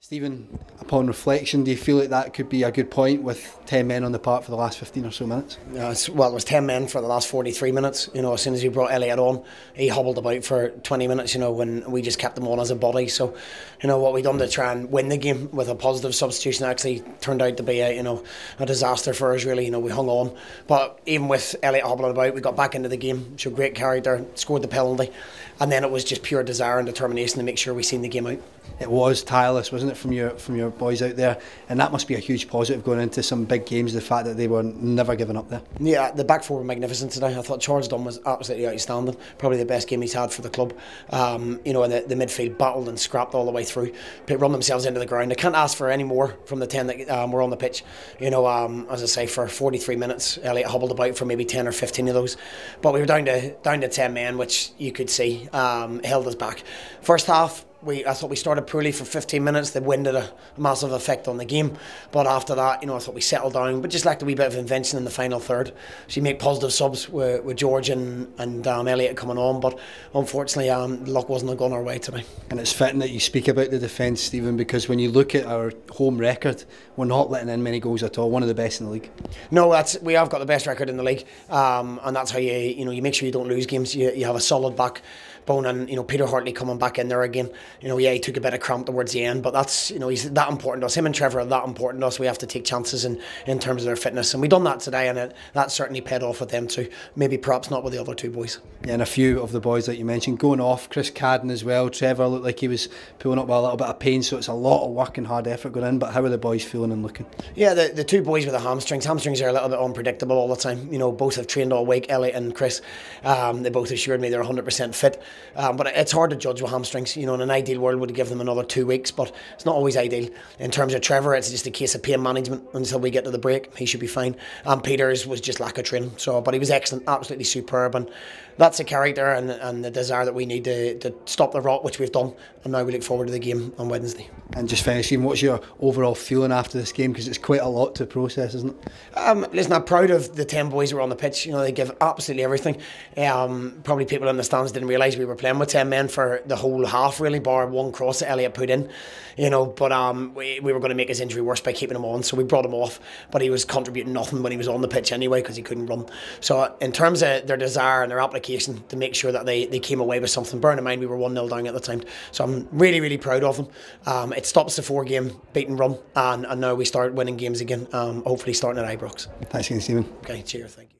Stephen, upon reflection, do you feel like that could be a good point with 10 men on the park for the last 15 or so minutes? Well, it was 10 men for the last 43 minutes. As soon as we brought Elliot on, he hobbled about for 20 minutes, when we just kept him on as a body. So, what we done to try and win the game with a positive substitution actually turned out to be a disaster for us, really. We hung on. But even with Elliot hobbling about, we got back into the game, showed great character, scored the penalty. And then it was just pure desire and determination to make sure we seen the game out. It was tireless, wasn't it, from your boys out there? And that must be a huge positive going into some big games, the fact that they were never giving up there. Yeah, the back four were magnificent today. I thought Charles Dunn was absolutely outstanding. Probably the best game he's had for the club. And the midfield battled and scrapped all the way through. They run themselves into the ground. They can't ask for any more from the 10 that were on the pitch. As I say, for 43 minutes, Elliot hobbled about for maybe 10 or 15 of those. But we were down to 10 men, which you could see held us back. First half, I thought we started poorly for 15 minutes. The wind had a massive effect on the game. But after that, I thought we settled down. But just lacked a wee bit of invention in the final third. So you make positive subs with George and Elliot coming on. But unfortunately, luck wasn't going our way today. And it's fitting that you speak about the defence, Stephen, because when you look at our home record, we're not letting in many goals at all. One of the best in the league. No, we have got the best record in the league. And that's how you make sure you don't lose games. You have a solid backbone, and Peter Hartley coming back in there again. He took a bit of cramp towards the end, but that's he's that important to us. Him and Trevor are that important to us. We have to take chances in terms of their fitness, and we done that today, and that certainly paid off with them too. Maybe perhaps not with the other two boys. Yeah, and a few of the boys that you mentioned going off. Chris Cadden as well. Trevor looked like he was pulling up with a little bit of pain, so it's a lot of work and hard effort going in. But how are the boys feeling and looking? Yeah, the two boys with the hamstrings. Hamstrings are a little bit unpredictable all the time. Both have trained all week. Elliot and Chris. They both assured me they're 100% fit. But it's hard to judge with hamstrings. In an ideal world, would give them another 2 weeks, but it's not always ideal. In terms of Trevor, it's just a case of pain management until we get to the break. He should be fine. And Peter's was just lack of training. But he was excellent, absolutely superb, and that's the character and the desire that we need to stop the rot, which we've done. And now we look forward to the game on Wednesday. And just finishing, what's your overall feeling after this game? Because it's quite a lot to process, isn't it? Listen, I'm proud of the 10 boys who were on the pitch. They give absolutely everything. Probably people in the stands didn't realise we were playing with 10 men for the whole half, really, bar one cross that Elliot put in. But we were going to make his injury worse by keeping him on, so we brought him off. But he was contributing nothing when he was on the pitch anyway, because he couldn't run. So in terms of their desire and their application to make sure that they came away with something, bearing in mind we were 1-0 down at the time. So I'm really, really proud of them. It stops the 4-game beat and run, and now we start winning games again, hopefully starting at Ibrox. Thanks again, Stephen. Okay, cheers, thank you.